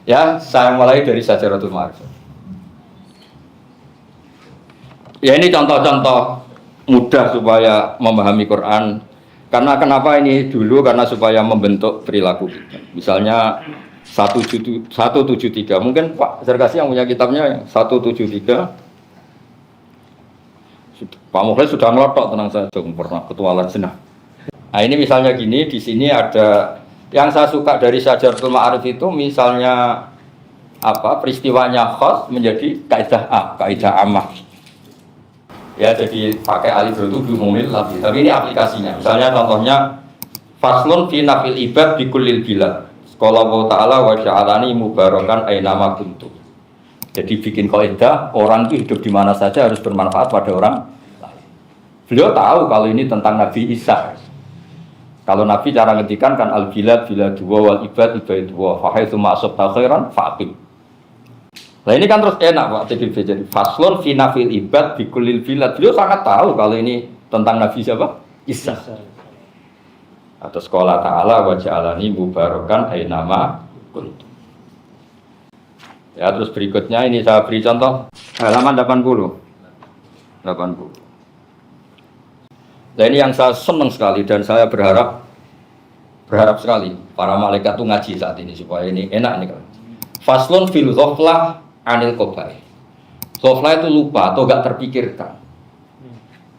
Ya, saya mulai dari Syajaratul Ma'arifah. Ya ini contoh-contoh mudah supaya memahami Quran. Karena kenapa ini dulu? Karena supaya membentuk perilaku kita. Misalnya 173. Mungkin Pak Zarkasi yang punya kitabnya 173. Pak Mukhlis sudah ngelotok, tenang saja, pernah ketualan senah. Nah ini misalnya gini, di sini ada yang saya suka dari Syajaratul Ma'arif itu misalnya peristiwanya khas menjadi kaidah ammah. Ya jadi pakai alif itu diumumil lagi. Tapi ini aplikasinya. Misalnya contohnya faslun fi nafil ibad bi kullil bilad. Qala wa ta'ala wa ja'alani mubarakan aina ma kuntu. Jadi bikin kaidah orang itu hidup di mana saja harus bermanfaat pada orang lain. Beliau tahu kalau ini tentang Nabi Isa. Kalau Nabi cara ngetikan kan al bilad biladwa wal ibad ibadwa fa haitsu ma asabta khairan faqim. Nah ini kan terus enak Pak TDB, jadi faslun fi nafil ibad bi kullil bilad. Beliau sangat tahu kalau ini tentang Nabi siapa? Isa. Atau sekolah ta'ala wa ja'alani mubarakan ainama kuntu. Ya terus berikutnya ini saya beri contoh halaman 80. Nah ini yang saya senang sekali dan saya berharap sekali para malaikat itu ngaji saat ini supaya ini enak nih kan. Faslun fil ghaflah anil qabaih. Ghaflah itu lupa atau gak terpikirkan.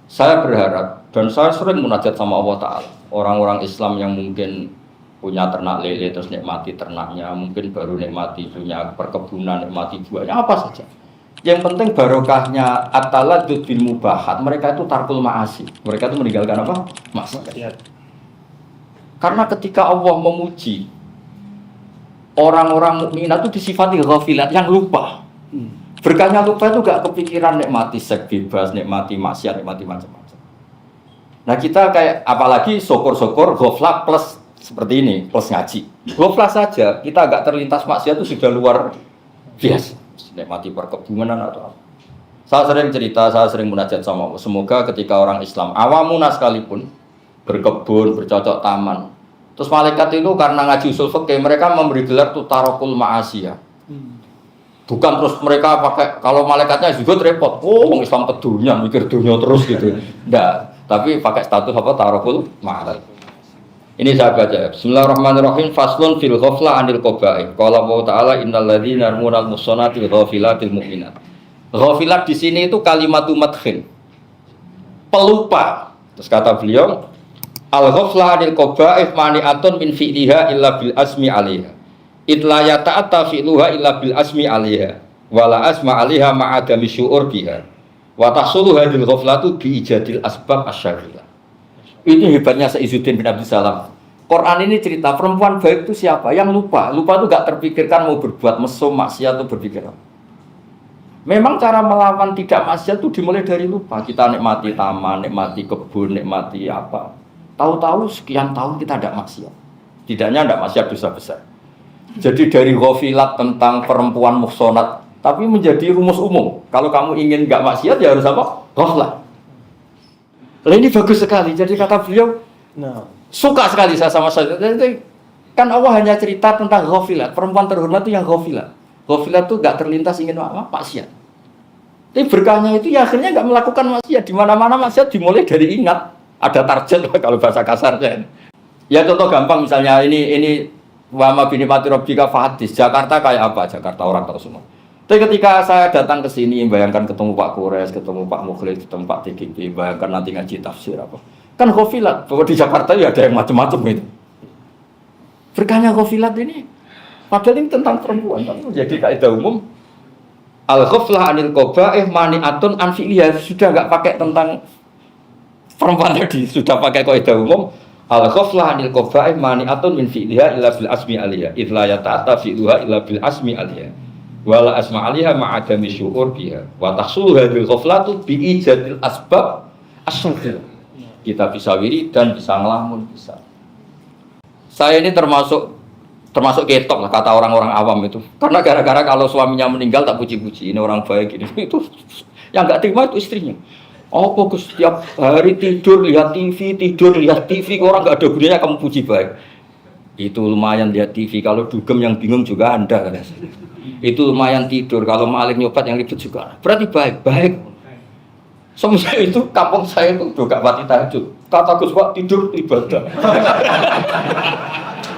Saya berharap dan saya sering munajat sama Allah Ta'ala. Orang-orang Islam yang mungkin punya ternak lele terus nikmati ternaknya, mungkin baru nikmati punya perkebunan, nikmati buahnya apa saja. Yang penting barokahnya at-taladdud bil mubahat. Mereka itu tarkul ma'asi. Mereka itu meninggalkan apa? Maksiat. Karena ketika Allah memuji orang-orang mukmin itu disifati ghafilat yang lupa. Berkahnya lupa itu gak kepikiran nikmati seks bebas, nikmati maksiat, nikmati macam-macam. Nah kita kayak apalagi syukur-syukur ghaflah plus seperti ini, plus ngaji. Ghaflah saja kita agak terlintas maksiat itu sudah luar biasa. Nikmati perkebunan atau apa. Saya sering cerita, saya sering munajat sama Allah. Semoga ketika orang Islam awamuna sekalipun berkebun, bercocok taman. Terus malaikat itu karena ngaji usul fikih mereka memberi gelar tuh tarakul ma'asiyah. Bukan terus mereka pakai kalau malaikatnya juga repot. Oh, Islam ke dunia, mikir dunia terus gitu. Enggak, tapi pakai status apa tarakul ma'asiyah. Ini saya baca. Bismillahirrahmanirrahim. Faslun fil ghaflah anil qabaih. Qala Allah Ta'ala innal ladzina yarmunal muhsanatil ghafilatil mu'minat. Ghafilat di sini itu kalimatu madkhin. Pelupa. Terus kata beliau al-ghaflah anil qabaih mani'atun min fi'liha illa bil asmi 'alaiha. Itla yata'atta fi'luha illa bil asmi 'alaiha. Wala asma 'alaiha ma'adami syu'ur biha. Wa tahsulu hadhil ghaflatu bi ijadil asbab asy-syar'iyyah. Itu hebatnya Izzuddin bin Abdul Salam. Quran ini cerita perempuan baik itu siapa? Yang lupa. Lupa itu gak terpikirkan mau berbuat mesum, maksiat itu berpikir. Memang cara melawan tidak maksiat itu dimulai dari lupa. Kita nikmati taman, nikmati kebun, nikmati apa. Tahu-tahu sekian tahun kita tidak maksiat. Tidaknya tidak maksiat dosa besar. Jadi dari ghafilat tentang perempuan muhsonat, tapi menjadi rumus umum. Kalau kamu ingin gak maksiat ya harus apa? Ghaflah. Ini bagus sekali. Jadi kata beliau, suka sekali saya sama saya. Jadi, kan Allah hanya cerita tentang ghafilat. Perempuan terhormat itu yang ghafilat. Ghafilat itu gak terlintas ingin apa? Maksiat. Tapi berkahnya itu ya akhirnya gak melakukan maksiat. Di mana-mana maksiat dimulai dari ingat. Ada target kalau bahasa kasarnya. Ya contoh gampang misalnya ini wa ma bi nikmati rabbika fahadits. Jakarta kayak apa? Jakarta orang tahu semua. Tapi ketika saya datang ke sini, bayangkan ketemu Pak Kures, ketemu Pak Mukhlis, ketemu Pak TGP, bayangkan nanti ngaji tafsir apa. Kan ghafilat, bahwa di Jakarta ya ada yang macam-macam itu. Berkahnya ghafilat ini, padahal ini tentang perempuan. Jadi kaidah umum, al-ghaflah anil qabaih mani'atun an fi'liha. Sudah enggak pakai tentang perempuan tadi, sudah pakai kaidah umum. Al-ghaflah anil qabaih mani'atun min fi'liha illa bil asmi 'alaiha. Idz la yata'atta fi'luha illa bil asmi 'alaiha. Wala asma 'alaiha ma'adami syu'ur biha. Wa tahsul hadhil ghaflatu bi ijadil asbab asy-syar'iyyah. Kita bisa wiridan, bisa ngelamun, bisa. Saya ini termasuk ketok lah kata orang-orang awam itu. Karena gara-gara kalau suaminya meninggal tak puji-puji. Ini orang baik ini. Itu yang enggak terima itu istrinya. Oh, bagus setiap hari tidur lihat TV, orang enggak ada gunanya kamu puji baik. Itu lumayan lihat TV, kalau dugem yang bingung juga Anda. Itu lumayan tidur, kalau maling nyobat yang ribet juga. Berarti baik-baik. Semua itu kampung saya itu juga mati tahajud. Kata Gus Pak tidur ibadah.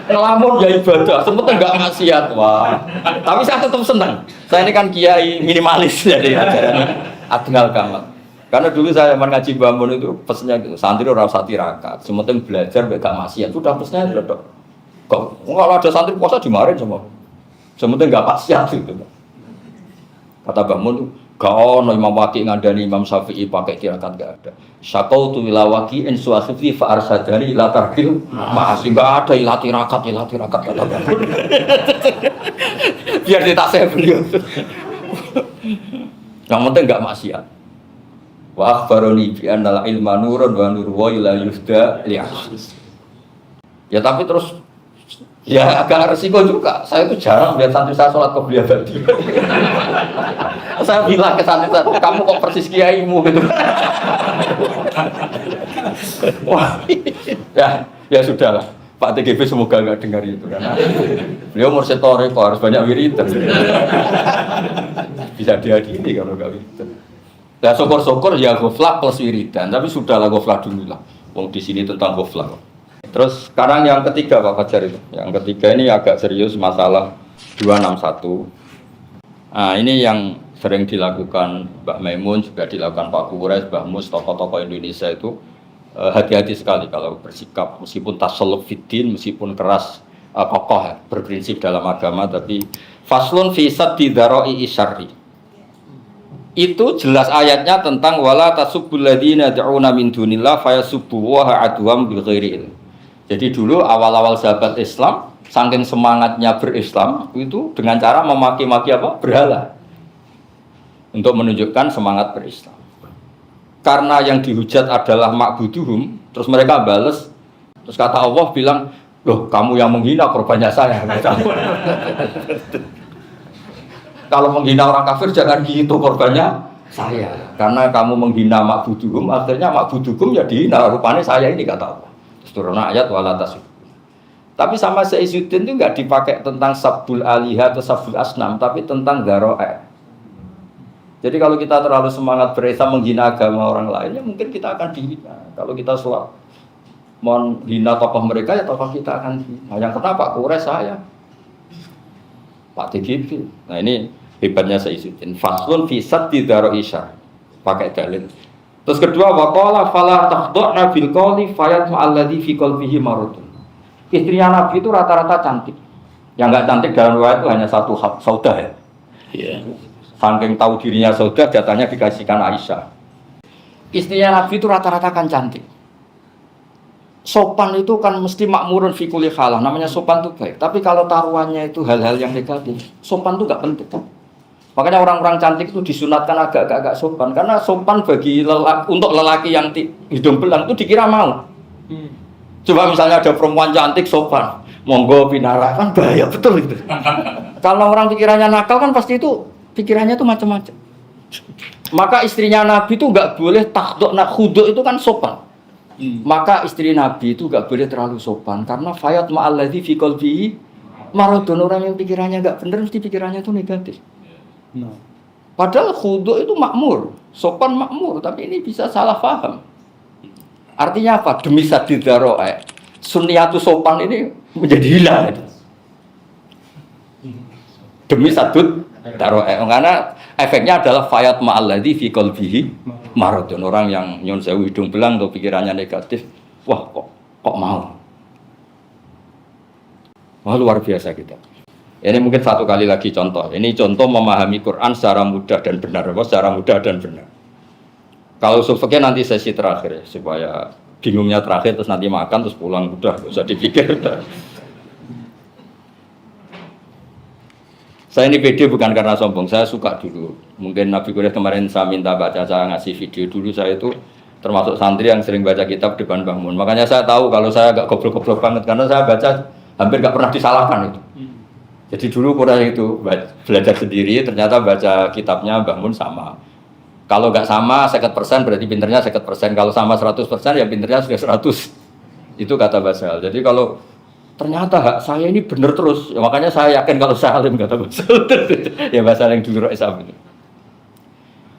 Ngelamun ya ibadah, sebetulnya enggak maksiat. Wah. Tapi saya tetap senang. Saya ini kan kiai minimalis jadi ajaran Adnal Kamal. Karena dulu saya mengaji bangun itu pesennya gitu, santri orang usah tirakat, sementing belajar enggak maksiat. Sudah pesennya sudah dok. Kalau ada santri puasa dimarahin sama. Sementing enggak maksiat gitu. Kata Mbah Mun, gak ono Imam Waqi ngandani Imam Syafi'i pakai tirakat gak ada. Syaqautu ila Waqi in suwasifi fa arsadani ila tarkil masih gak ada ila tirakat kata Mbah Mun. Biar ditasih beliau. Yang penting gak maksiat. Wa akhbaroni bi anna ilma nurun wa nur wa la yuhda li ahsis. Ya tapi terus ya agak resiko juga. Saya itu jarang lihat santri saya sholat qobliyah tadi. Saya bilang ke santri saya, kamu kok persis kiaimu gitu. Wah, ya sudahlah. Pak TGP semoga nggak dengar itu karena beliau mursyid thariqah harus banyak wiridan. Bisa dihadiri kalau nggak wiridan. Ya syukur-syukur ya ghaflah plus wiridan, tapi sudahlah ghaflah dulu lah. Wong di sini tentang ghaflah. Terus sekarang yang ketiga Pak Fajar itu. Yang ketiga ini agak serius masalah 261. Nah, ini yang sering dilakukan Mbak Maimun, juga dilakukan Pak Kures, Mbah Mus, tokoh-tokoh Indonesia itu hati-hati sekali kalau bersikap meskipun tasalluf fiddin, meskipun keras kokoh berprinsip dalam agama, tapi faslun fi saddi dzara'i isyarri. Itu jelas ayatnya tentang wala tasubbul ladzina yad'una min dunillah fayasubbu wa adwam bil ghairi ilm. Jadi dulu awal-awal sahabat Islam, saking semangatnya berislam itu dengan cara memaki-maki apa? Berhala. Untuk menunjukkan semangat berislam. Karena yang dihujat adalah ma'buduhum, terus mereka balas, terus kata Allah bilang, loh kamu yang menghina korbannya saya. Kalau menghina orang kafir jangan gitu korbannya saya. Karena kamu menghina ma'buduhum, akhirnya ma'buduhum ya dihina, rupanya saya ini kata Allah. Turun ayat wala tasub. Tapi sama Saizuddin itu enggak dipakai tentang sabbul alihah atau sabbul asnam, tapi tentang dzara'i. Jadi kalau kita terlalu semangat berislam menghina agama orang lain, ya mungkin kita akan dihina. Kalau kita suap menghina tokoh mereka, ya tokoh kita akan dihina. Yang kenapa? Kures saya, Pak TGP. Nah ini hebatnya Saizuddin. Faslun fi saddi dzara'i isyar. Pakai dalil. Terus kedua, waqala fala takhdu'na bil qawli fayat ma'alladzi fi qalbihi maradun. Istrinya Nabi itu rata-rata cantik. Yang enggak cantik dalam riwayat itu hanya satu Saudah ya. Iya. Saking tahu dirinya Saudah, jatahnya dikasihkan Aisyah. Istrinya Nabi itu rata-rata kan cantik. Sopan itu kan mesti makmurun fi kulli halah. Namanya sopan itu baik. Tapi kalau taruhannya itu hal-hal yang negatif, sopan itu enggak penting. Makanya orang-orang cantik itu disunatkan agak-agak sopan. Karena sopan bagi untuk lelaki yang hidung belang itu dikira mau. Coba misalnya ada perempuan cantik sopan, monggo pinara, kan bahaya betul itu. Kalau orang pikirannya nakal kan pasti itu pikirannya itu macam-macam. Maka istrinya Nabi itu nggak boleh takdok nak khuduk itu kan sopan. Maka istri Nabi itu nggak boleh terlalu sopan karena fayat ma'alladzi fi qalbihi maradun. Orang yang pikirannya nggak benar mesti pikirannya itu negatif. Nah. Padahal khuduk itu makmur, sopan makmur, tapi ini bisa salah paham. Artinya apa? Demi saddi dzara'i, sunniyatu sopan ini menjadi hilang. Demi sadud dzara'i, karena efeknya adalah fayat ma'alladzi fi qalbihi maradun. Orang yang nyon sewu hidung belang atau pikirannya negatif, wah kok mau? Wah luar biasa kita. Ini mungkin satu kali lagi contoh. Ini contoh memahami Quran secara mudah dan benar. Secara mudah dan benar. Kalau usul-fikih nanti sesi terakhir ya, supaya bingungnya terakhir terus nanti makan terus pulang udah, nggak usah dipikir. Saya ini pede bukan karena sombong, saya suka dulu. Mungkin Nabi Quraisy kemarin saya minta baca, saya ngasih video dulu. Saya itu termasuk santri yang sering baca kitab depan Mbah Mun. Makanya saya tahu kalau saya agak goblok-goblok banget karena saya baca hampir nggak pernah disalahkan itu. Jadi dulu Quraisy itu belajar sendiri, ternyata baca kitabnya Mbah Mun sama. Kalau nggak sama 50% berarti pinternya 50%. Kalau sama 100% ya pinternya sudah 100. Itu kata Basal. Jadi kalau ternyata hak saya ini benar terus. Ya, makanya saya yakin kalau saya alim kata Gus. Ya bahasa yang dulu Islam itu.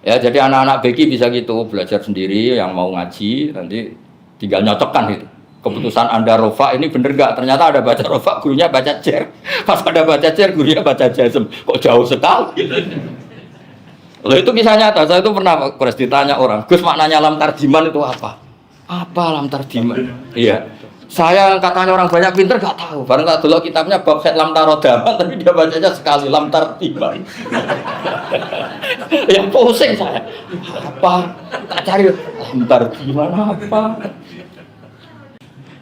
Ya jadi anak-anak BK bisa gitu belajar sendiri yang mau ngaji nanti tinggal nyocokkan itu. Keputusan Anda rofa ini bener gak? Ternyata ada baca rofa, gurunya baca jer. Pas ada baca jer, gurunya baca jazm. Kok jauh sekali? Loh itu kisah nyata. Saya itu pernah Gus ditanya orang, Gus maknanya lam tarjiman itu apa? Apa lam tarjiman? Iya. Saya katanya orang banyak pinter gak tahu. Bareng tak dulu kitabnya bab set lam tarodaman, tapi dia bacanya sekali lam tarjiman. Yang pusing saya. Apa? Tak cari lam tarjiman apa?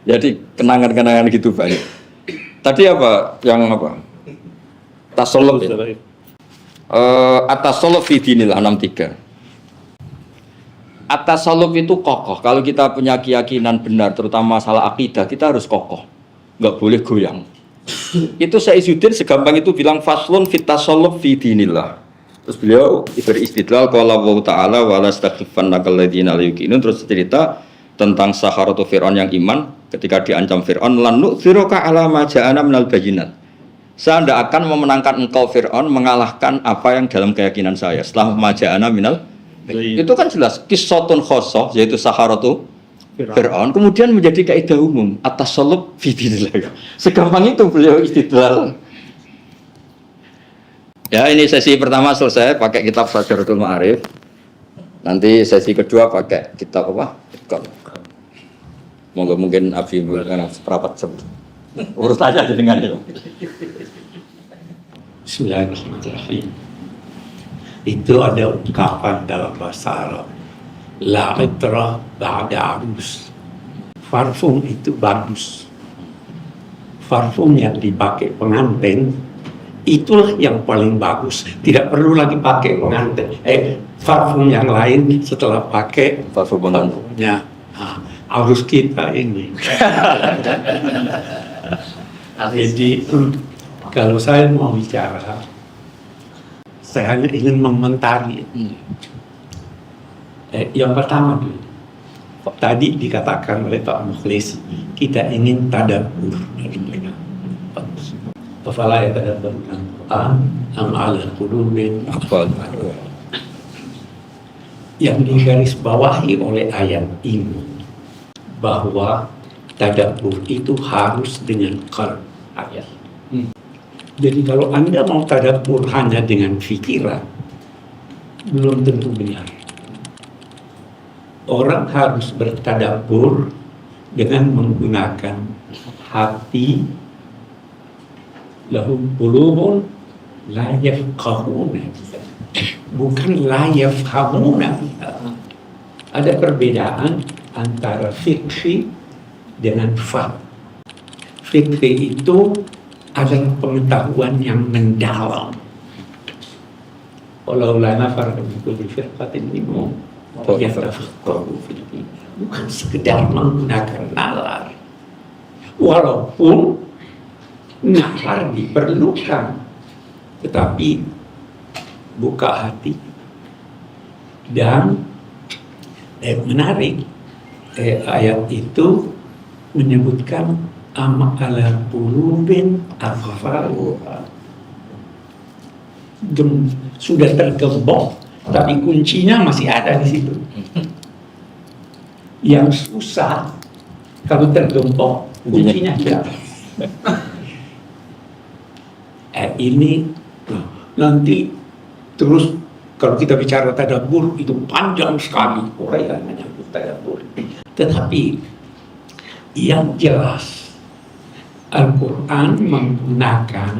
Jadi kenangan-kenangan gitu banyak. Tadi apa? Yang apa? Tasawuf. At-tasawuf fi dinillah 63. At-tasawuf itu kokoh. Kalau kita punya keyakinan benar, terutama masalah akidah, kita harus kokoh. Enggak boleh goyang. Itu Saizuddin segampang itu bilang faslun fit tasawuf fi dinillah. Terus beliau beristidlal qala wa ta'ala wa lastaghfirannaka alladziina la yuqinun, terus cerita tentang Saharatu Fir'aun yang iman ketika diancam Fir'aun lan nu'dziruka ala ma ja'ana minal bayyinat. Saya tidak akan memenangkan engkau Fir'aun mengalahkan apa yang dalam keyakinan saya setelah ma ja'ana minal. Itu kan jelas qissatun khosoh yaitu Saharatu Fir'aun kemudian menjadi kaidah umum at-tasallub fi dinillah. Segampang itu beliau istidlal. Ya ini sesi pertama selesai pakai kitab Shajaratul Ma'arif. Nanti sesi kedua pakai kitab apa? Moga mungkin Abi karena seperempat sebut. Urus aja dengan itu. Bismillahirrahmanirrahim. Itu ada ungkapan dalam bahasa Arab. La itra ba'da arus. Parfum itu bagus. Parfum yang dipakai pengantin itulah yang paling bagus. Tidak perlu lagi pakai pengantin. Parfum yang lain setelah pakai Parfum pengantinnya. Harus kita ini. Jadi kalau saya mau bicara, saya hanya ingin mengomentari. Yang pertama dulu, tadi dikatakan oleh Pak Mukhlis, kita ingin tadabbur dari mereka. Fala yatadabbaruna al-Qur'an am 'ala qulubin aqfalha. Yang digarisbawahi oleh ayat ini bahwa tadabbur itu harus dengan qalb ayat. Jadi kalau Anda mau tadabbur hanya dengan fikiran, belum tentu benar. Orang harus bertadabbur dengan menggunakan hati. Lahum qulubun la yafqahuna, bukan la yafhamuna. Ada perbedaan antara fikhi dengan fahm. Fikhi itu adalah pengetahuan yang mendalam. Walau lana farqan kulli firqatin minhum yatafaqahu fid din. Bukan sekedar menggunakan nalar. Walaupun nalar diperlukan, tetapi buka hati. Dan menarik, ayat itu menyebutkan ala qulubin aqfaluha. Sudah tergembok, tapi kuncinya masih ada di situ. Yang susah kalau tergembok, kuncinya hilang. Ini nanti terus kalau kita bicara tadabbur itu panjang sekali uraian menyangkut tadabbur. Tetapi yang jelas Al-Quran menggunakan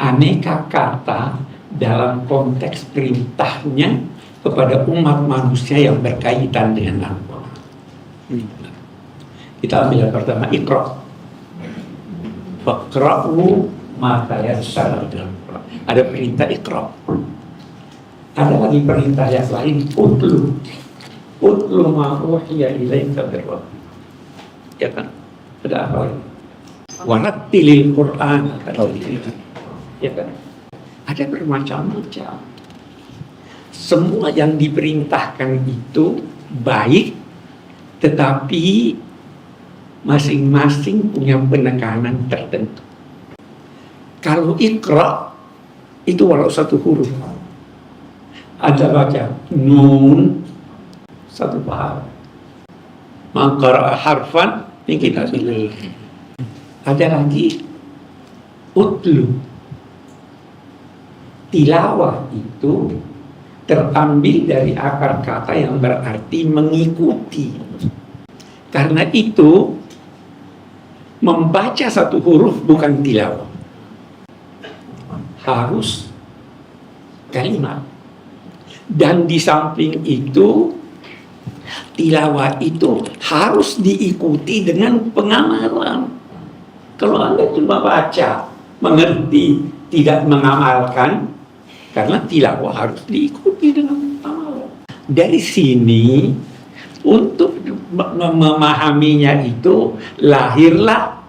aneka kata dalam konteks perintahnya kepada umat manusia yang berkaitan dengan Al-Quran. Kita ambil yang pertama, Iqra. Faqra'u ma tayassara dalam Quran. Ada perintah Iqra. Ada lagi perintah yang lain, Utlu. Utlu ma uhiya ilaika min rabbik. Ya kan? Ada apa lagi? Warattilil Quran. Ya kan? Ada bermacam-macam. Semua yang diperintahkan itu baik, tetapi masing-masing punya penekanan tertentu. Kalau Iqra itu walau satu huruf, ada baca nun satu pahala, maka harfan ini kita pilih. Ada lagi utlu, tilawah itu terambil dari akar kata yang berarti mengikuti. Karena itu membaca satu huruf bukan tilawah, harus kalimat. Dan di samping itu tilawah itu harus diikuti dengan pengamalan. Kalau Anda cuma baca, mengerti, tidak mengamalkan, karena tilawah harus diikuti dengan pengamalan. Dari sini, untuk memahaminya itu lahirlah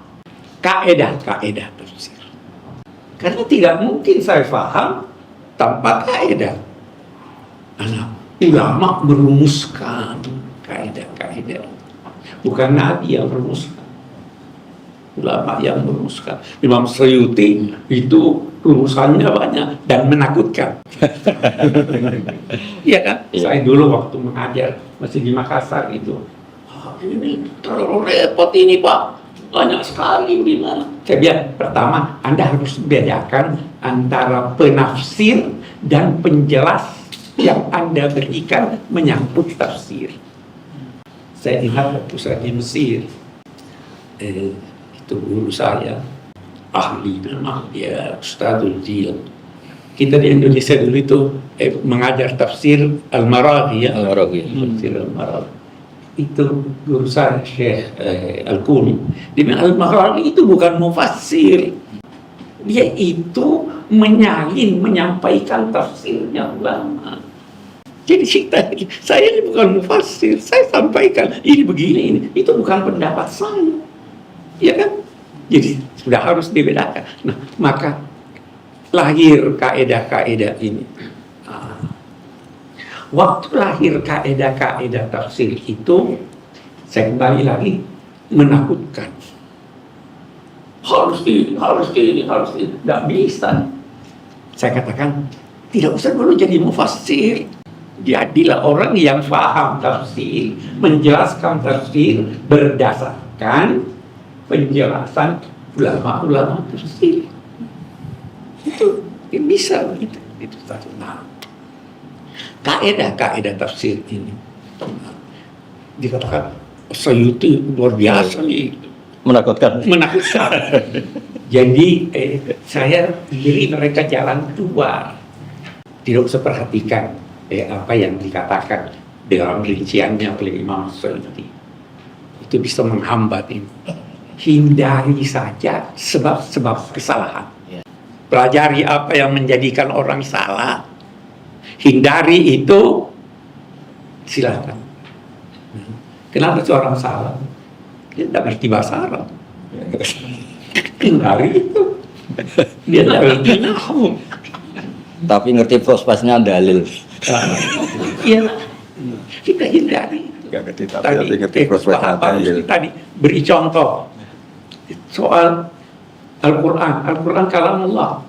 kaedah-kaedah tafsir. Karena tidak mungkin saya paham tanpa kaedah. Anak ulama merumuskan kaedah-kaedah, bukan Nabi yang merumuskan, ulama yang merumuskan. Imam Suyuti itu rumusannya banyak dan menakutkan. Iya kan? Iya. Saya dulu waktu mengajar masih di Makassar itu, ini terlalu repot ini Pak, banyak sekali gimana. Saya bilang, pertama Anda harus bedakan antara penafsir dan penjelas yang Anda berikan menyangkut tafsir. Saya ingat waktu saya di Mesir, itu guru saya, ahli memang dia Ustadzul Jil. Kita di Indonesia dulu itu mengajar tafsir Al-Maraghi ya. Tafsir Al-Maraghi. Itu guru saya Syekh Al-Kuni. Dia bilang Al-Maraghi itu bukan mufassir. Dia itu menyalin, menyampaikan tafsirnya ulama. Jadi saya ini bukan mufassir, saya sampaikan ini begini, ini itu bukan pendapat saya, ya kan? Jadi sudah harus dibedakan. Nah, maka lahir kaedah-kaedah ini. Waktu lahir kaedah-kaedah tafsir itu, saya kembali lagi menakutkan. Harus ini, tidak bisa. Saya katakan tidak usah dulu jadi mufassir. Jadilah orang yang paham tafsir, menjelaskan tafsir berdasarkan penjelasan ulama-ulama tafsir. Itu bisa begitu. Itu satu. Nah, kaedah tafsir ini dikatakan Suyuti luar biasa nih, Menakutkan. Jadi saya beri mereka jalan keluar, tidak usah perhatikan apa yang dikatakan dalam rinciannya oleh Imam Suyuti. Itu bisa menghambat ini. Hindari saja sebab-sebab kesalahan. Pelajari apa yang menjadikan orang salah. Hindari itu, silakan. Kenapa seorang salah? Dia tidak ngerti bahasa Arab. Hindari itu. Dia tidak ngerti nahwu. Tapi ngerti prospeknya dalil. Iya, kita hindari. Tadi beri contoh soal Al-Quran kalamullah.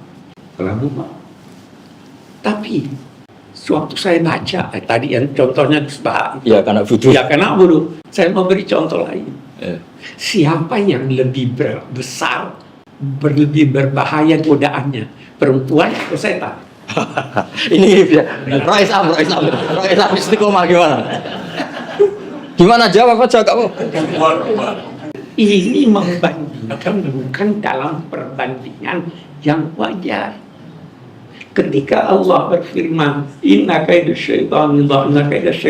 Tapi sewaktu saya baca tadi yang contohnya Ya karena budu. Saya mau beri contoh lain. Siapa yang lebih besar, lebih berbahaya godaannya, perempuan atau setan? Ini Rois Am istiqomah gimana jawab aja kamu. Ini membandingkan bukan dalam perbandingan yang wajar. Ketika Allah berfirman inna kaida syaitani dhaif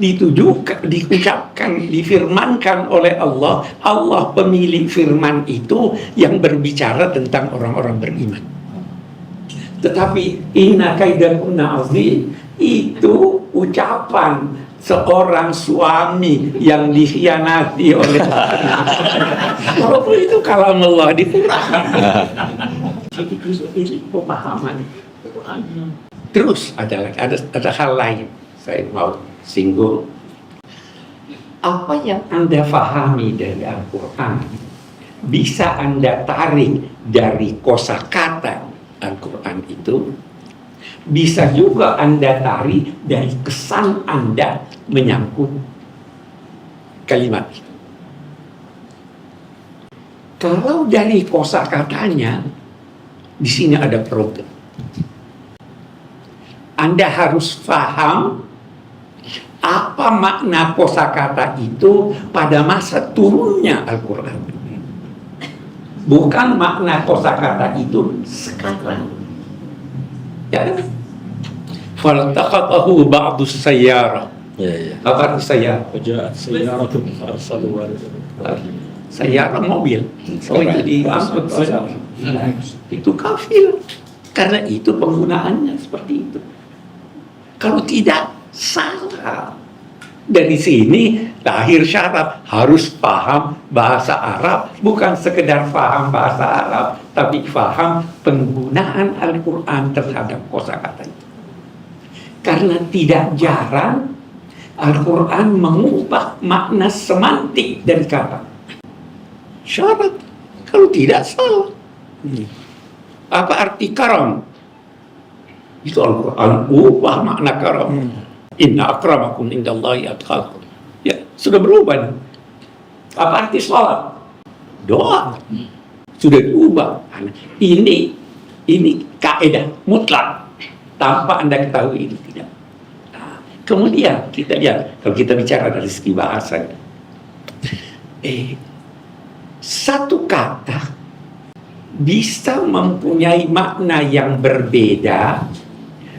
itu diucapkan, difirmankan oleh Allah. Allah pemilik firman itu yang berbicara tentang orang-orang beriman. Tetapi inna kaidakunna azim itu ucapan seorang suami yang dikhianati oleh walaupun itu kalam Allah dikurang. Jadi ini pemahaman. Terus ada hal lain saya mau singgung. apa yang Anda fahami dari Al-Quran bisa Anda tarik dari kosakata Al-Quran itu, bisa juga Anda tarik dari kesan Anda menyangkut kalimat. Kalau dari kosakatanya, di sini ada problem. Anda harus paham apa makna kosakata itu pada masa turunnya Al-Quran. Bukan makna kosakata itu sekarang. Ya. Faltaqatahu ba'dus sayyara. Ya. Apa arti sayyara? Fajaat sayyaratun arsalu Sayyara mobil. Oh, itu diangkut. Itu kafir. Karena itu penggunaannya seperti itu. Kalau tidak, salah. Dari sini lahir syarat harus paham bahasa Arab, bukan sekedar paham bahasa Arab, tapi paham penggunaan Al-Quran terhadap kosakata itu. Karena tidak jarang Al-Quran mengubah makna semantik dari kata. Syarat, kalau tidak salah. Apa arti karam? Itu Al-Quran ubah makna karam. Inna akramakum indallahi atqakum. Ya, sudah berubah. Apa arti salat? Doa. Sudah diubah. Ini kaidah mutlak. Tanpa Anda ketahui itu tidak. Nah, kemudian kita lihat, kalau kita bicara dari segi bahasa, satu kata bisa mempunyai makna yang berbeda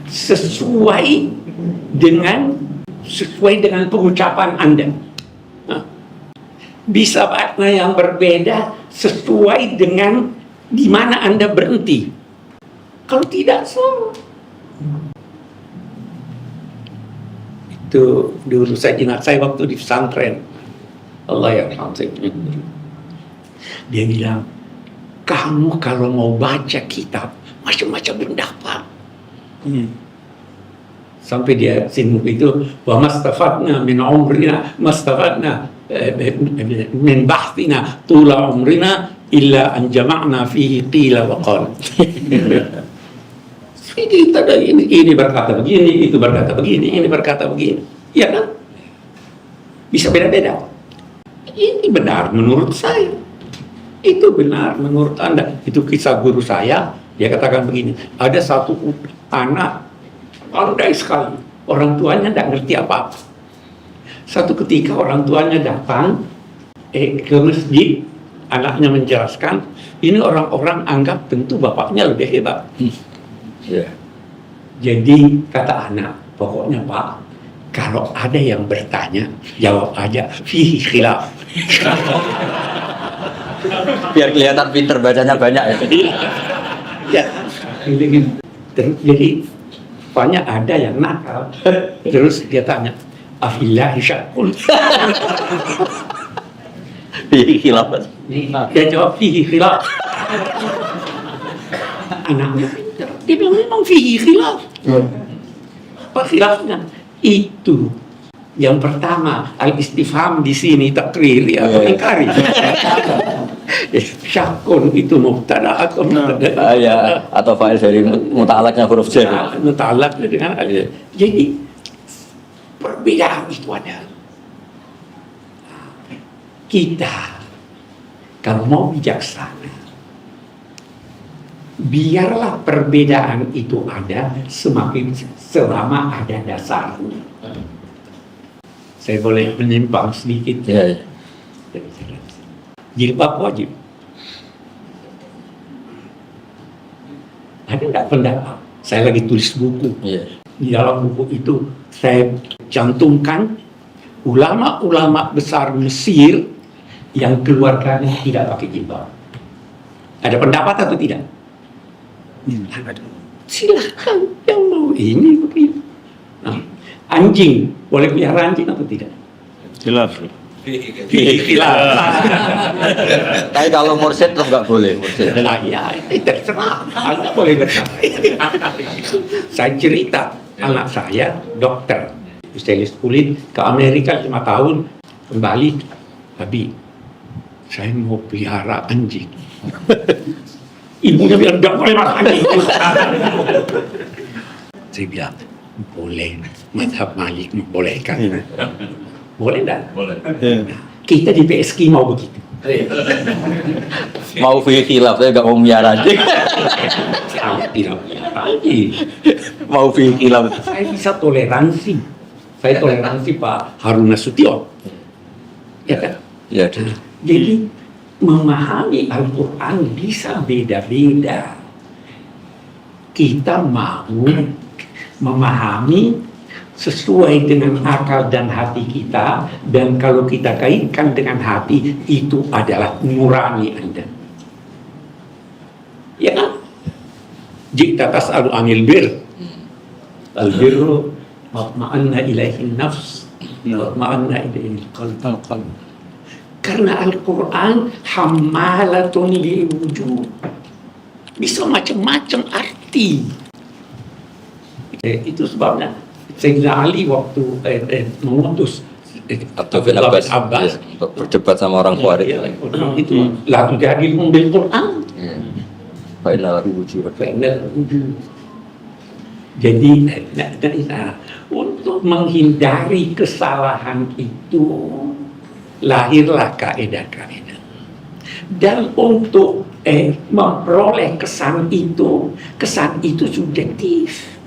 sesuai dengan pengucapan Anda. Bisa makna yang berbeda sesuai dengan di mana Anda berhenti. Kalau tidak, salah. Itu dulu saya ingat, saya waktu di pesantren, Allah yarham, dia bilang, kamu kalau mau baca kitab macam-macam pendapat. Sampai dia singgung itu, wa mastafatna min umrina mastafatna min bahthina tula umrina illa an jama'na fihi qila wa qala. Kita ini berkata begini, itu berkata begini, ini berkata begini. Iya kan? Bisa beda-beda. Ini benar menurut saya. Itu benar menurut Anda. Itu kisah guru saya, dia katakan begini, ada satu anak pandai sekali, orang tuanya tidak ngerti apa-apa. Satu ketika orang tuanya datang ke masjid, anaknya menjelaskan, ini orang-orang anggap tentu bapaknya lebih hebat. Jadi kata anak, pokoknya Pak, kalau ada yang bertanya, jawab aja, fihi khilaf. Biar kelihatan pinter, bacanya banyak ya. Ya, jadi banyak ada yang nakal. Terus dia tanya, afillahi syakul. Fihi khilaf. Dia jawab fihi khilaf. Anaknya pintar. Dia bilang memang fihi khilaf. Apa khilafnya? Itu yang pertama, al-istifham di sini takrir ya, ingkari. Syakun itu mubtada atau mubtada Ya, atau fa'il dari muta'alaqnya huruf jar. Muta'alaq dengan jadi perbedaan itu ada. Kita kalau mau bijaksana, biarlah perbedaan itu ada semakin selama ada dasarnya. Saya boleh menyimpang sedikit. Ya. Jilbab wajib. Ada nggak pendapat? Saya lagi tulis buku. Ya. Di dalam buku itu saya cantumkan ulama-ulama besar Mesir yang keluarganya tidak pakai jilbab. Ada pendapat atau tidak? Silakan yang mau ini begitu. Nah, anjing boleh pelihara anjing atau tidak? Khilaf. Tapi kalau mursyid tetap nggak boleh. Mursyid. Ya, itu terserah. Anda boleh berkata. Saya cerita, anak saya dokter, spesialis kulit ke Amerika 5 tahun. kembali, Abi, saya mau pelihara anjing. Ibunya bilang, nggak boleh makan anjing. Saya bilang, boleh, mazhab Malik membolehkan. Boleh enggak? Boleh. Kita di PSK mau begitu. Mau fi khilaf, saya nggak mau miara anjing. Saya tidak pelihara anjing. Mau fi khilaf. Saya bisa toleransi. Saya toleransi Pak Harun Nasution. Ya kan? Ya. Jadi memahami Al-Quran bisa beda-beda. Kita mau memahami sesuai dengan akal dan hati kita, dan kalau kita kaitkan dengan hati, itu adalah nurani Anda. Ya kan? Jika tas'alu anil bir, al-birru ma'anna ilaihin nafs, ma'anna ilaihin qalb. Karena Al-Quran hammalatun lil wujud, bisa macam-macam arti. Itu sebabnya Sayyidina Ali waktu mengutus Abdul bin Abbas, untuk berdebat sama orang Khawarij. itu lalu jadi bil Quran. Final wujud. Jadi untuk menghindari kesalahan itu lahirlah kaidah-kaidah. Dan untuk memperoleh kesan itu subjektif.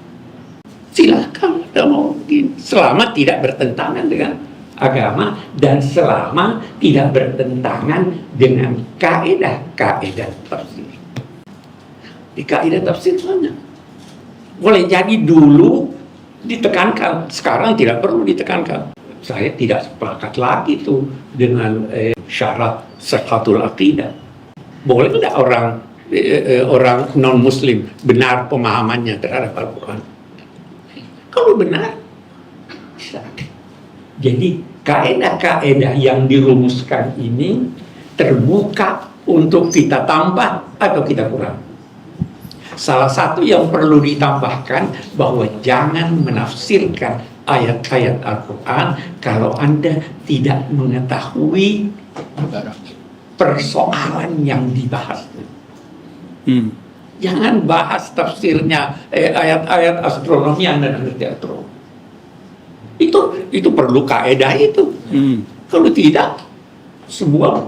Silakan, mungkin selama tidak bertentangan dengan agama dan selama tidak bertentangan dengan kaidah-kaidah tafsir. Di kaidah tafsir mana? Boleh jadi dulu ditekankan, sekarang tidak perlu ditekankan. Saya tidak sepakat lagi tuh dengan syarat sihhatul aqidah. Boleh tidak orang non muslim benar pemahamannya terhadap Al-Quran? Kalau benar, bisa. Jadi kaidah-kaidah yang dirumuskan ini terbuka untuk kita tambah atau kita kurang. Salah satu yang perlu ditambahkan bahwa jangan menafsirkan ayat-ayat Al-Quran kalau Anda tidak mengetahui persoalan yang dibahas. Jangan bahas tafsirnya ayat-ayat astronomi Anda ngerti astronomi. Itu perlu kaidah itu. Kalau tidak, semua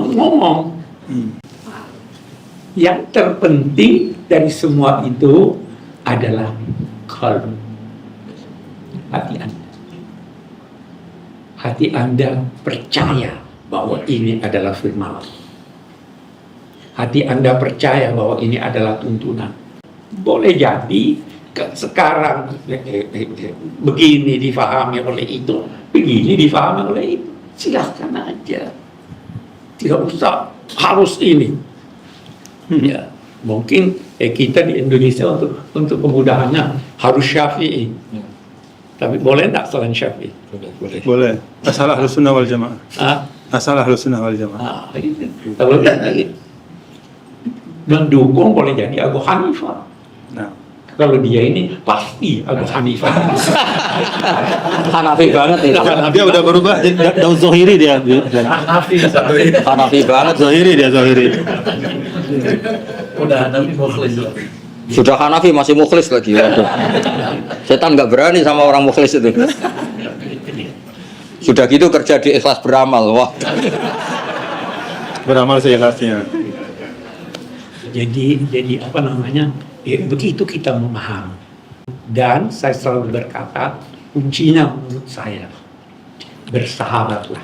ngomong. Yang terpenting dari semua itu adalah qalb, hati Anda. Hati Anda percaya bahwa ini adalah firman Allah. Hati Anda percaya bahwa ini adalah tuntunan. Boleh jadi sekarang begini difahami oleh itu, begini difahami oleh itu. Silahkan aja. Tidak usah harus ini. Ya, mungkin kita di Indonesia untuk kemudahannya harus Syafi'i. Tapi boleh enggak selain Syafi'i? Boleh. Asal Ahlus Sunnah wal Jamaah. Asal Ahlus Sunnah wal Jamaah. Kalau tidak mendukung boleh jadi Abu Hanifah. Nah. Kalau dia ini pasti Abu Hanifah. Hanafi banget itu. Dia udah berubah daun Zohiri dia. Hanafi banget. Zohiri dia Zohiri. Udah Hanafi mukhlis. Sudah Hanafi masih mukhlis lagi. Waduh. Setan nggak berani sama orang mukhlis itu. Sudah gitu kerja di ikhlas beramal. Wah. Beramal seikhlasnya. Jadi apa namanya? Begitu kita memahami. Dan saya selalu berkata, kuncinya menurut saya bersahabatlah.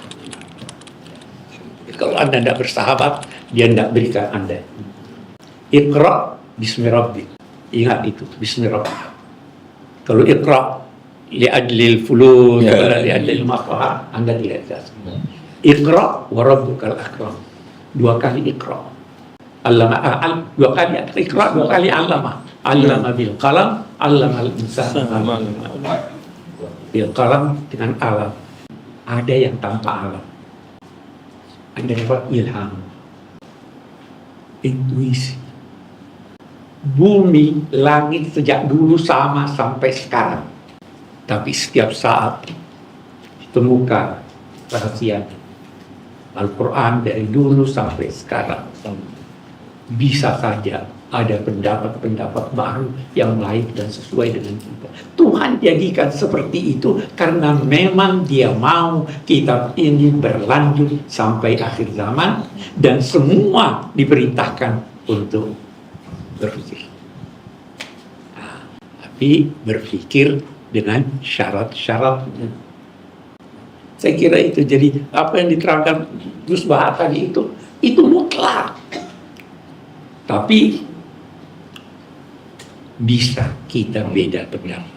Kalau Anda tidak bersahabat, dia tidak berikan Anda. Iqra bismi rabbik. Ingat itu, bismi rabbik. Kalau iqra li'adlil fulus, li'adlil maqah, Anda tidak jelas. Iqra wa rabbukal akram. 2 kali iqra. Allama, dua kali iqra, 2 kali allama bil qalam, allama al-insana bil qalam, dengan alam. Ada yang tanpa alam, ada yang ilham, intuisi. Bumi, langit sejak dulu sama sampai sekarang, tapi setiap saat ditemukan rahasia Al-Quran dari dulu sampai sekarang. Bisa saja ada pendapat-pendapat baru yang lain dan sesuai dengan kita. Tuhan jadikan seperti itu karena memang Dia mau kitab ini berlanjut sampai akhir zaman dan semua diperintahkan untuk berpikir. Tapi berpikir dengan syarat-syaratnya. Saya kira itu. Jadi apa yang diterangkan Gus Baha tadi itu mutlak. Tapi bisa kita beda pendapat.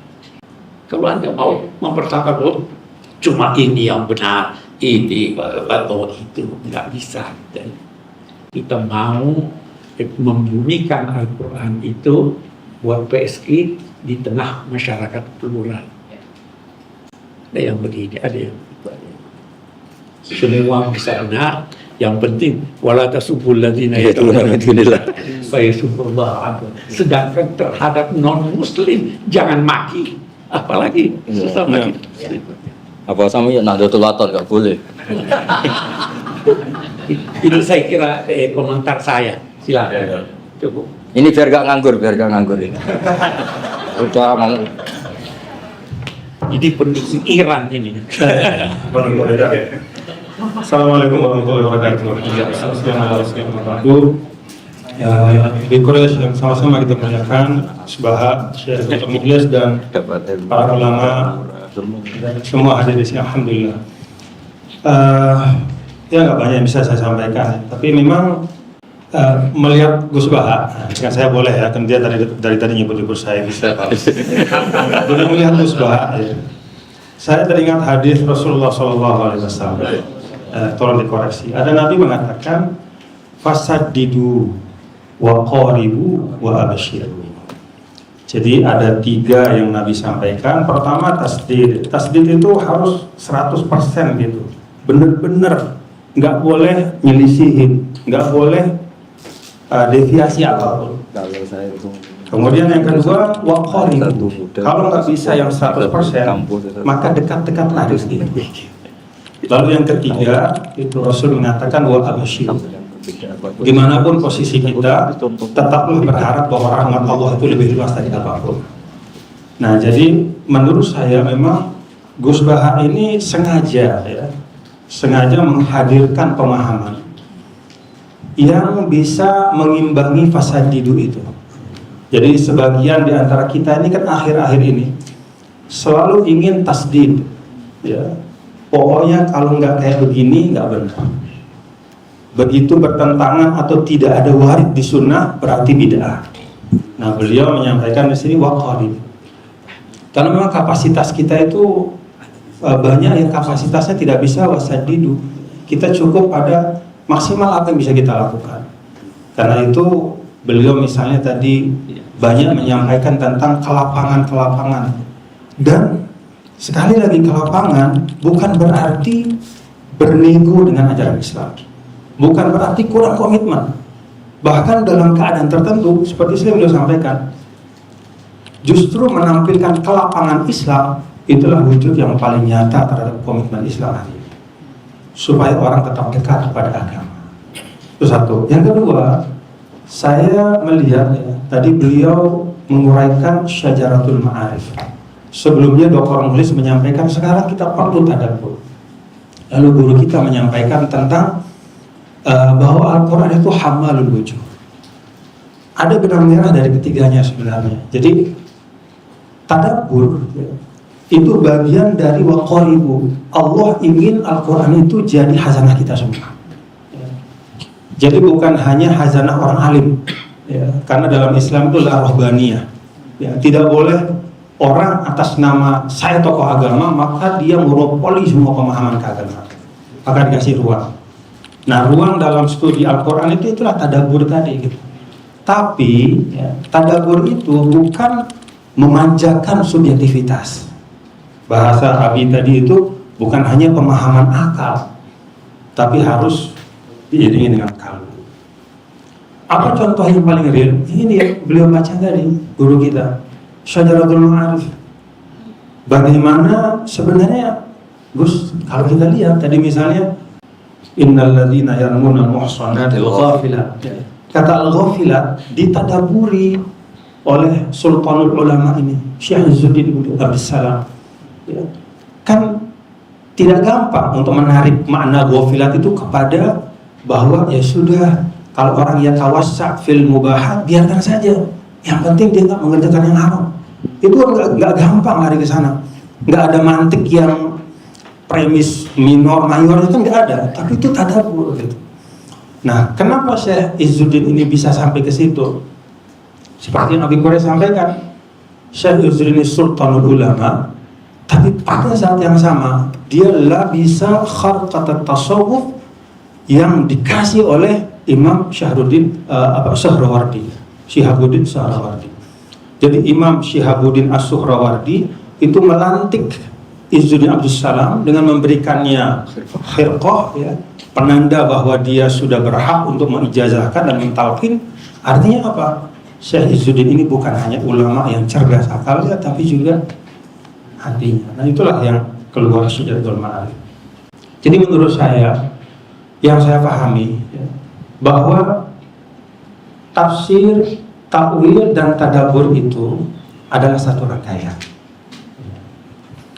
Kalau Anda mau mempertahankan cuma ini yang benar, ini atau itu, nggak bisa. Dan kita mau membumikan Al-Quran itu buat PSI di tengah masyarakat plural. Ada yang begini, ada yang itu, ada yang semua bisa benar. Yang penting wala tasubul ladzina yad'una min dunillah fa yasubullah. Sedangkan terhadap non muslim jangan maki, apalagi sesama kita. Apa sama ya Nahdlatul Ulama nggak boleh. Itu saya kira komentar saya. Silakan. Cukup. Ini biar gak nganggur ini. Udah mau. Jadi pendukung Iran ini. Assalamualaikum warahmatullahi wabarakatuh. Di Quraisy yang sama-sama kita muliakan, Subha, Syekh Dr. Mukhlis dan para ulama semua hadir di sini, alhamdulillah. Ya nggak banyak yang bisa saya sampaikan, tapi memang melihat Gus Baha, dengan saya boleh ya, kan dia dari tadi nyebut saya bisa. Boleh melihat Gus Baha, ya. Saya teringat hadis Rasulullah SAW. Tolong dikoreksi. Ada Nabi mengatakan fasaddidu wa qaribu wa abshiru. Jadi ada 3 yang Nabi sampaikan. Pertama tasdid. Tasdid itu harus 100% gitu. Bener-bener nggak boleh nyelisihin, nggak boleh deviasi apapun. Kemudian yang kedua wa qaribu. Kalau nggak bisa yang 100%, maka dekat-dekatlah rezeki. Lalu yang ketiga, itu Rasul mengatakan wa absyir. Dimanapun posisi kita, tetaplah berharap bahwa rahmat Allah itu lebih luas dari apapun. Nah, jadi menurut saya memang Gus Baha ini sengaja menghadirkan pemahaman yang bisa mengimbangi fasadidu itu. Jadi sebagian di antara kita ini kan akhir-akhir ini selalu ingin tasdid, ya. Pokoknya kalau nggak kayak begini nggak benar. Begitu bertentangan atau tidak ada warid di sunnah berarti bid'ah. Nah, beliau menyampaikan di sini waqari. Karena memang kapasitas kita itu banyak yang kapasitasnya tidak bisa wasadidu. Kita cukup pada maksimal apa yang bisa kita lakukan. Karena itu beliau misalnya tadi banyak menyampaikan tentang kelapangan-kelapangan. Dan sekali lagi ke lapangan bukan berarti bernego dengan ajaran Islam, bukan berarti kurang komitmen. Bahkan dalam keadaan tertentu seperti saya beliau sampaikan, justru menampilkan kelapangan Islam itulah wujud yang paling nyata terhadap komitmen Islam hari ini, supaya orang tetap dekat kepada agama. Itu satu. Yang kedua, saya melihat tadi beliau menguraikan Syajaratul Ma'arif. Sebelumnya Dr. Mukhlis menyampaikan sekarang kita perlu tadabbur. Lalu guru kita menyampaikan tentang bahwa Al-Quran itu hamalul wujuh. Ada benang merah dari ketiganya sebenarnya. Jadi tadabbur itu bagian dari waqaribu. Allah ingin Al-Quran itu jadi hazanah kita semua. Jadi bukan hanya hazanah orang alim, ya, karena dalam Islam itu la rahbaniyah. Ya, tidak boleh orang atas nama saya tokoh agama maka dia monopoli semua pemahaman keagamaan, maka dikasih ruang. Nah, ruang dalam studi Al-Quran itulah tadabbur tadi gitu. Tapi ya, tadabbur itu bukan memanjakan subjektivitas. Bahasa Abi tadi itu bukan hanya pemahaman akal, tapi harus diiringi dengan kalbu. Apa contoh yang paling real? Ini ya, beliau baca tadi guru kita Syajaratul Ma'arif. Bagaimana sebenarnya Gus, kalau kita lihat tadi misalnya innal ladzina yarmuna al-muhsanatil ghafilat. Kata al-ghafilat ditadaburi oleh Sultanul Ulama ini, Syekh Izzuddin bin Abdus Salam. Ya. Kan tidak gampang untuk menarik makna ghafilat itu kepada bahwa ya sudah, kalau orang yang tawassa' fil mubahat biarkan saja. Yang penting dia nggak mengerjakan yang haram. Itu nggak gampang lari ke sana. Nggak ada mantik yang premis minor mayor itu nggak ada. Tapi itu tadabbur gitu. Nah, kenapa Syekh Izzuddin ini bisa sampai ke situ? Seperti yang Abi Quraish sampaikan, Syekh Izzuddin Sultanul Ulama, tapi pada saat yang sama dia lah bisa kharqat tasawuf yang dikasih oleh Imam Syahruddin Syihabuddin Sahrawardi. Jadi Imam Syihabuddin As-Suhrawardi itu melantik Izzuddin Abdus Salam dengan memberikannya khirqah, ya, penanda bahwa dia sudah berhak untuk mengijazahkan dan mentalqin. Artinya apa? Syekh Izzuddin ini bukan hanya ulama yang cerdas akalnya, tapi juga hatinya. Nah, itulah yang keluar Syajaratul Ma'arif. Jadi menurut saya, yang saya pahami, ya, bahwa tafsir, takwil, dan tadabbur itu adalah satu rangkaian.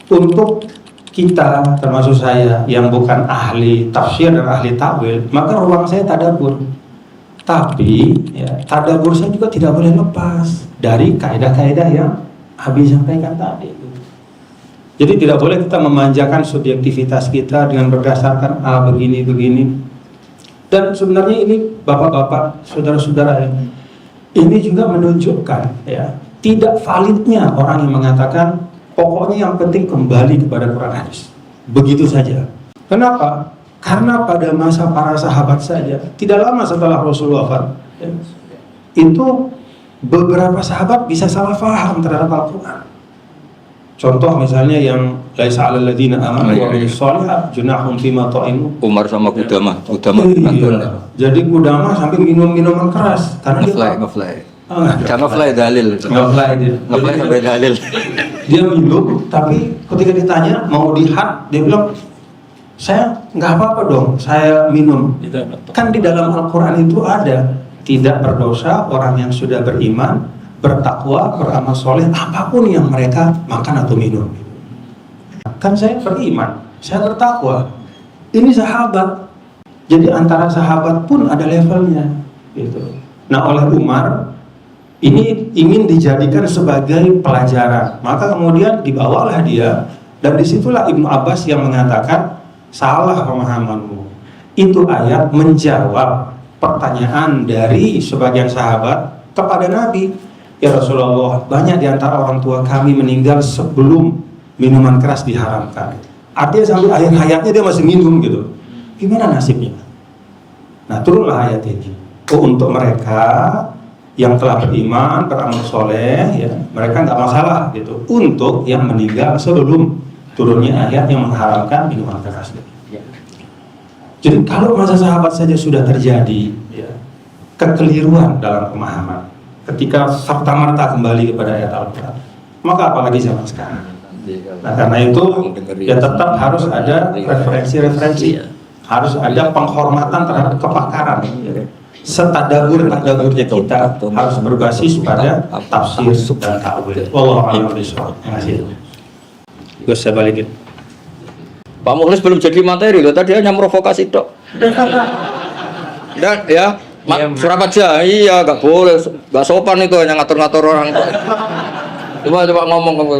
Untuk kita, termasuk saya yang bukan ahli tafsir dan ahli takwil, maka ruang saya tadabbur. Tapi ya, tadabbur saya juga tidak boleh lepas dari kaidah-kaidah yang Abi sampaikan tadi. Jadi tidak boleh kita memanjakan subjektivitas kita dengan berdasarkan begini. Dan sebenarnya ini bapak-bapak, saudara-saudara, ya, ini juga menunjukkan ya tidak validnya orang yang mengatakan pokoknya yang penting kembali kepada Quran hadis. Begitu saja. Kenapa? Karena pada masa para sahabat saja, tidak lama setelah Rasulullah wafat, ya, itu beberapa sahabat bisa salah faham terhadap Al-Quran. Contoh misalnya yang laisa 'alal ladzina amanu wa 'amilus shalihat junahum fima ta'imu. Umar sama Kudama. Iya. Jadi Kudama sampai minum minuman keras karena Ngefly. Jangan ngefly dalil. Ngefly sampai dalil. Dia minum, tapi ketika ditanya mau dihad, dia bilang saya nggak apa-apa dong, saya minum. Kan di dalam Al-Quran itu ada tidak berdosa orang yang sudah beriman, bertakwa, beramal soleh, apapun yang mereka makan atau minum. Kan saya beriman, saya bertakwa. Ini sahabat. Jadi antara sahabat pun ada levelnya, gitu. Nah, oleh Umar ini ingin dijadikan sebagai pelajaran. Maka kemudian dibawalah dia, dan disitulah Ibnu Abbas yang mengatakan salah pemahamanmu. Itu ayat menjawab pertanyaan dari sebagian sahabat kepada Nabi. Ya Rasulullah, banyak di antara orang tua kami meninggal sebelum minuman keras diharamkan. Artinya sampai akhir hayatnya dia masih minum gitu. Gimana nasibnya? Nah, turunlah ayat ini. Untuk mereka yang telah beriman, beramal soleh, ya, mereka nggak masalah gitu. Untuk yang meninggal sebelum turunnya ayat yang mengharamkan minuman keras. Jadi kalau masa sahabat saja sudah terjadi, ya, kekeliruan dalam pemahaman, ketika serta-merta kembali kepada ayat Al-Quran, maka apalagi zaman sekarang. Nah, karena itu ya tetap harus ada referensi-referensi, harus ada penghormatan terhadap kepakaran. Setadabbur-tadaburnya kita harus berbasis pada tafsir dan ta'wil. Wallahu a'lam bishawab. Terima kasih. Gus, saya balikin. Pak Mukhlis belum jadi materi loh, tadi hanya provokasi tok. Dan ya, Surabaya, iya nggak boleh, nggak sopan itu hanya ngatur-ngatur orang. Coba ngomong kamu.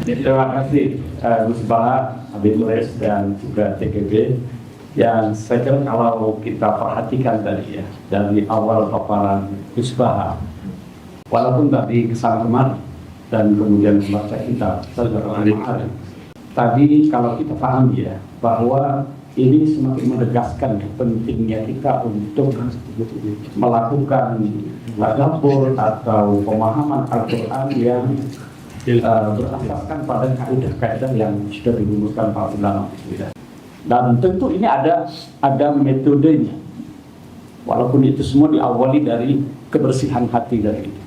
Terima kasih Gus Baha, Habib Quraish dan juga TKB. Yang saya kira kalau kita perhatikan tadi ya, dari awal paparan Gus Baha, walaupun tadi kesana kemari dan kemudian membaca kita tadi kalau kita pahami ya bahwa ini semakin menegaskan pentingnya kita untuk melakukan tadabbur atau pemahaman Al-Quran yang berdasarkan pada kaidah-kaidah yang sudah dirumuskan para ulama. Dan tentu ini ada metodenya. Walaupun itu semua diawali dari kebersihan hati dari itu.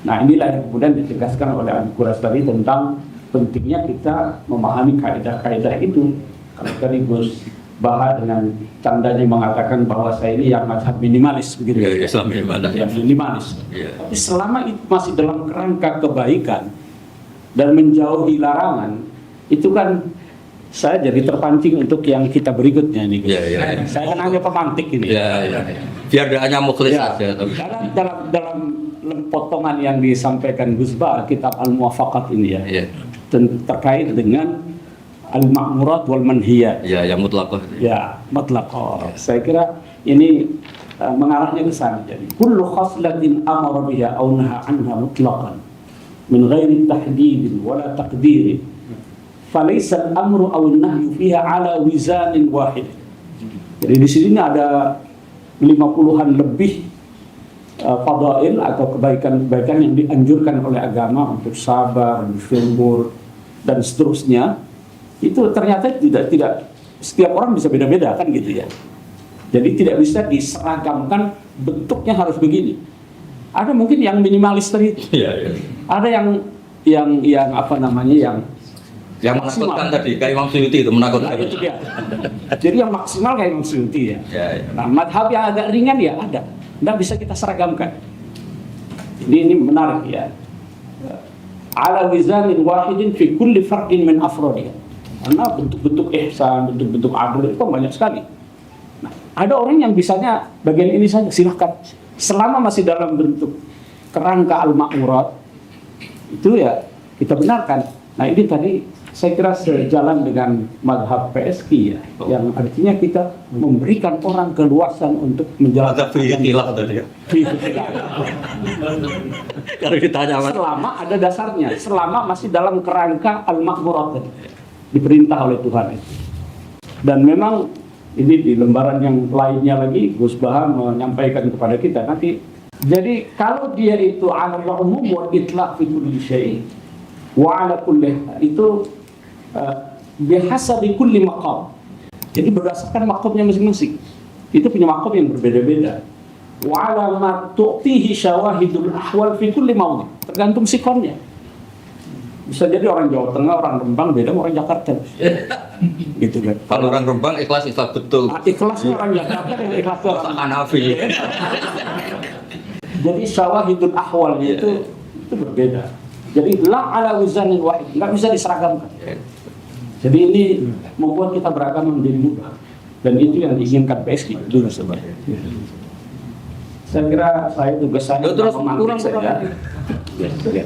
Nah, inilah yang kemudian ditegaskan oleh Abi Quraish tadi tentang pentingnya kita memahami kaidah-kaidah itu. Kalau tadi Gus Baha dengan candanya mengatakan bahwa saya ini yang mazhab minimalis begitu. Ya, Islam minimalis. Yang minimalis. Ya. Tapi selama itu masih dalam kerangka kebaikan dan menjauhi larangan, itu kan saya jadi terpancing untuk yang kita berikutnya nih. Gus. Ya. Saya kan hanya pemantik ini. Ya. Biar dia hanya mukhlis Ya, saja. karena dalam potongan yang disampaikan Gus Baha, kitab Al-Muwafaqat ini ya, Ya. terkait dengan al-ma'murat wal manhiyat. Ya, yang mutlaqah. Ya, mutlaqah. Saya kira ini mengarahnya ke sana. Jadi, kullu khaslatin amara biha aw naha anha mutlaqan min ghairi tahdid wala taqdir. Falaysa al-amru aw an-nahyu fiha ala wizanin wahid. Jadi di sini ada 50-an lebih fadail atau kebaikan-kebaikan yang dianjurkan oleh agama untuk sabar, bersyukur dan seterusnya. Itu ternyata tidak setiap orang bisa beda-beda kan gitu ya. Jadi tidak bisa diseragamkan bentuknya harus begini. Ada mungkin yang minimalis tadi itu. Iya. Ada yang apa namanya yang Menakutkan tadi kayak Imam Suyuti itu menakutkan. Nah, itu dia. Jadi yang maksimal kayak Imam Suyuti ya. Ya. Nah, madhab yang agak ringan ya ada. Tidak bisa kita seragamkan. Ini menarik ya. Ala wizanin wahidin fi kulli fardin min afrodiha. Karena bentuk-bentuk ihsan, bentuk-bentuk adil itu banyak sekali. Nah, ada orang yang bisanya bagian ini saja, silahkan. Selama masih dalam bentuk kerangka al-ma'murat, itu ya kita benarkan. Nah ini tadi saya kira sejalan dengan madhab PSI ya, yang artinya kita memberikan orang keluasan untuk menjalankan khilaf tadi ya. Kalau ditanya selama ada dasarnya, selama masih dalam kerangka al-ma'murat tadi, diperintah oleh Tuhan itu. Dan memang ini di lembaran yang lainnya lagi Gus Baha menyampaikan kepada kita nanti. Jadi kalau dia itu ala umum wa itlaq fi kulli syai' wa ala kulli itu bihasabi kulli maqam. Jadi berdasarkan maqamnya masing-masing. Itu punya maqam yang berbeda-beda. Wa ala ma tu'tihi syawahidul ahwal fi kulli mawdi'. Tergantung sikonnya. Bisa jadi orang Jawa Tengah, orang Rembang beda sama orang Jakarta. Gitu kan. Kalau orang Rembang ikhlas betul. Ikhlasnya orang Jakarta yang ikhlas orang Hanafi. Jadi syawahidul ahwalnya itu berbeda. Jadi la ala wizanin wahid, nggak bisa diseragamkan. Jadi ini membuat kita beragama menjadi mudah. Dan itu yang diinginkan PSI dulu sebenarnya. Saya kira saya tugas saya terus kurang saja.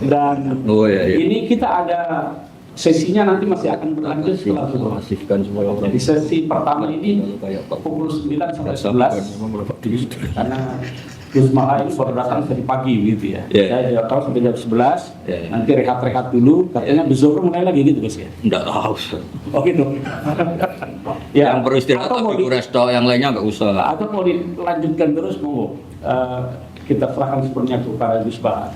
Dan Iya. ini kita ada sesinya nanti masih akan berlanjut setelah zuhur. Masifkan semua orang. Di sesi pertama ini pukul 9 sampai 11 karena Gus Baha ini baru datang tadi pagi gitu ya. Saya tahu sampai jam 11. Nanti rehat-rehat dulu. Katanya zuhur mulai lagi gitu Gus ya. Enggak tahu. Oh gitu. Yang perlu istirahat tapi resto yang lainnya enggak usah. Atau mau dilanjutkan terus monggo. Kita serahkan sepenuhnya kepada Gus Baha.